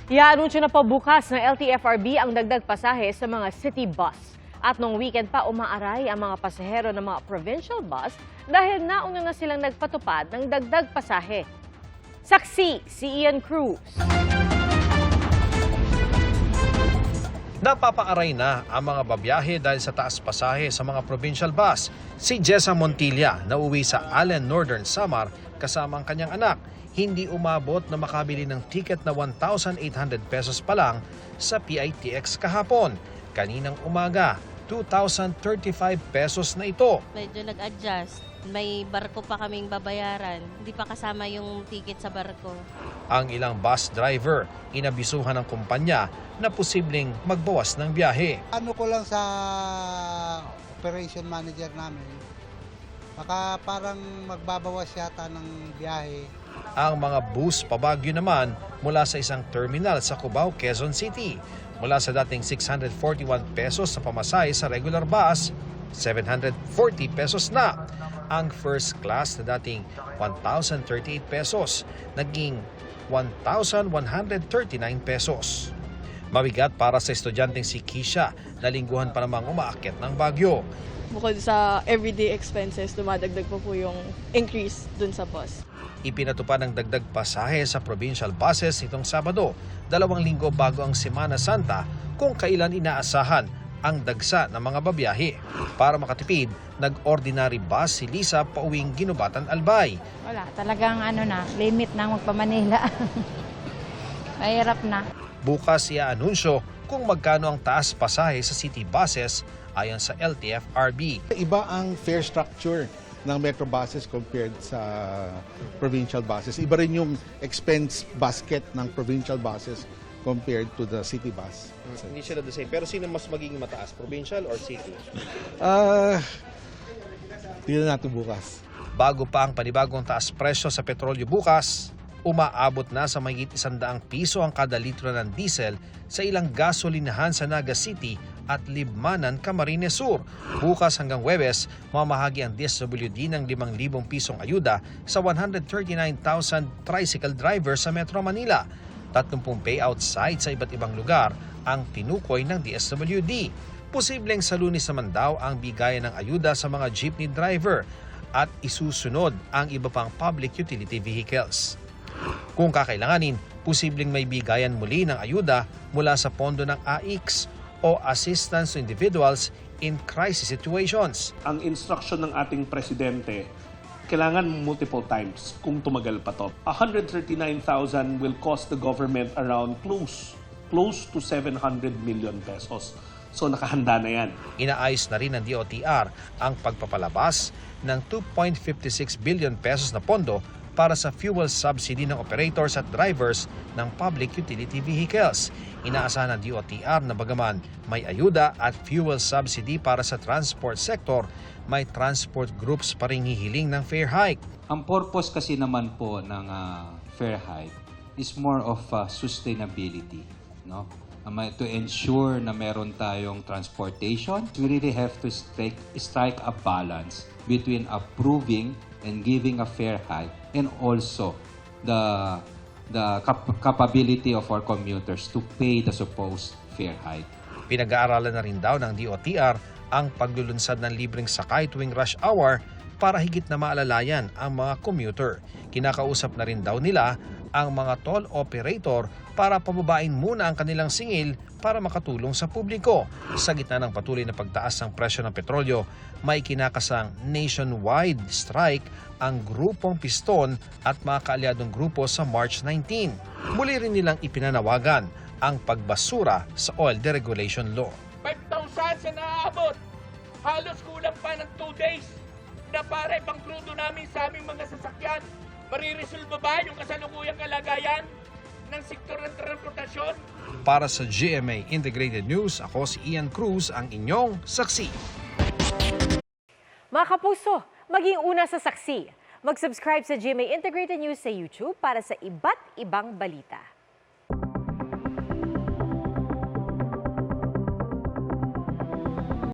Iaanunsyo na pabukas ng LTFRB ang dagdag pasahe sa mga city bus. At noong weekend pa umaaray ang mga pasahero ng mga provincial bus dahil nauna na silang nagpatupad ng dagdag pasahe. Saksi si Ian Cruz. Napapaaray na ang mga babiyahe dahil sa taas pasahe sa mga provincial bus. Si Jessa Montilla na uwi sa Allen, Northern Samar kasama ang kanyang anak, hindi umabot na makabili ng ticket na 1,800 pesos pa lang sa PITX kahapon. Kaninang umaga, 2,035 pesos na ito. Medyo nag-adjust. May barko pa kaming babayaran. Hindi pa kasama yung ticket sa barko. Ang ilang bus driver, inabisuhan ng kumpanya na posibleng magbawas ng biyahe. Ano ko lang sa operation manager namin, baka parang magbabawas yata ng biyahe. Ang mga bus pabagyo naman mula sa isang terminal sa Cubao, Quezon City. Mula sa dating 641 pesos sa pamasahe sa regular bus, 740 pesos na. Ang first class na dating 1,038 pesos, naging 1,139 pesos. Mabigat para sa estudyanteng si Kisha na lingguhan pa namang umaakyat ng Baguio. Bukod sa everyday expenses, dumadagdag po yung increase dun sa bus. Ipinatupad ng dagdag pasahe sa provincial buses itong Sabado, 2 linggo bago ang Semana Santa, kung kailan inaasahan ang dagsa ng mga babiyahe. Para makatipid, nag-ordinary bus si Lisa pauwing Ginubatan, Albay. Wala, talagang limit na magpa-Manila. Mahirap na. Bukas i-anunsyo kung magkano ang taas pasahe sa city buses ayon sa LTFRB. Iba ang fare structure ng metro buses compared sa provincial buses. Iba rin yung expense basket ng provincial buses compared to the city bus. Hindi sila the same. Pero sino mas magiging mataas, provincial or city? Tingnan natin bukas. Bago pa ang panibagong taas presyo sa petrolyo bukas, umaabot na sa mahigit 100 piso ang kada litro ng diesel sa ilang gasolinahan sa Naga City at Libmanan, Camarines Sur. Bukas hanggang Huwebes, mamahagi ang DSWD ng 5,000 pisong ayuda sa 139,000 tricycle drivers sa Metro Manila. 30 payout site sa iba't ibang lugar ang tinukoy ng DSWD. Posibleng sa Lunes naman daw ang bigayan ng ayuda sa mga jeepney driver at isusunod ang iba pang public utility vehicles. Kung kakailanganin, posibleng may bigayan muli ng ayuda mula sa pondo ng AIX o Assistance to Individuals in Crisis Situations. Ang instruction ng ating presidente, kailangan multiple times kung tumagal pa to. 139,000 will cost the government around close to 700 million pesos. So nakahanda na yan. Inaayos na rin ng DOTR ang pagpapalabas ng 2.56 billion pesos na pondo para sa fuel subsidy ng operators at drivers ng public utility vehicles. Inaasahan ng DOTR na bagaman may ayuda at fuel subsidy para sa transport sector, may transport groups pa ring hihiling ng fare hike. Ang purpose kasi naman po ng fare hike is more of sustainability, no? To ensure na meron tayong transportation, we really have to strike a balance between approving and giving a fair hike and also the capability of our commuters to pay the supposed fair hike. Pinag-aaralan na rin daw ng DOTR ang paglulunsad ng libreng sakay tuwing rush hour para higit na maalalayan ang mga commuter. Kinakausap na rin daw nila ang mga toll operator para pababain muna ang kanilang singil para makatulong sa publiko. Sa gitna ng patuloy na pagtaas ng presyo ng petrolyo, may kinakasang nationwide strike ang grupong Piston at mga kaalyadong grupo sa March 19. Muli rin nilang ipinanawagan ang pagbasura sa oil deregulation law. 5,000 sa naabot. Halos kulang pa ng 2 days na para ipang krudo namin sa aming mga sasakyan. Mariresolve ba yung kasalukuyang kalagayan ng sektor ng transportasyon? Para sa GMA Integrated News, ako si Ian Cruz, ang inyong saksi. Mga kapuso, maging una sa saksi. Mag-subscribe sa GMA Integrated News sa YouTube para sa iba't ibang balita.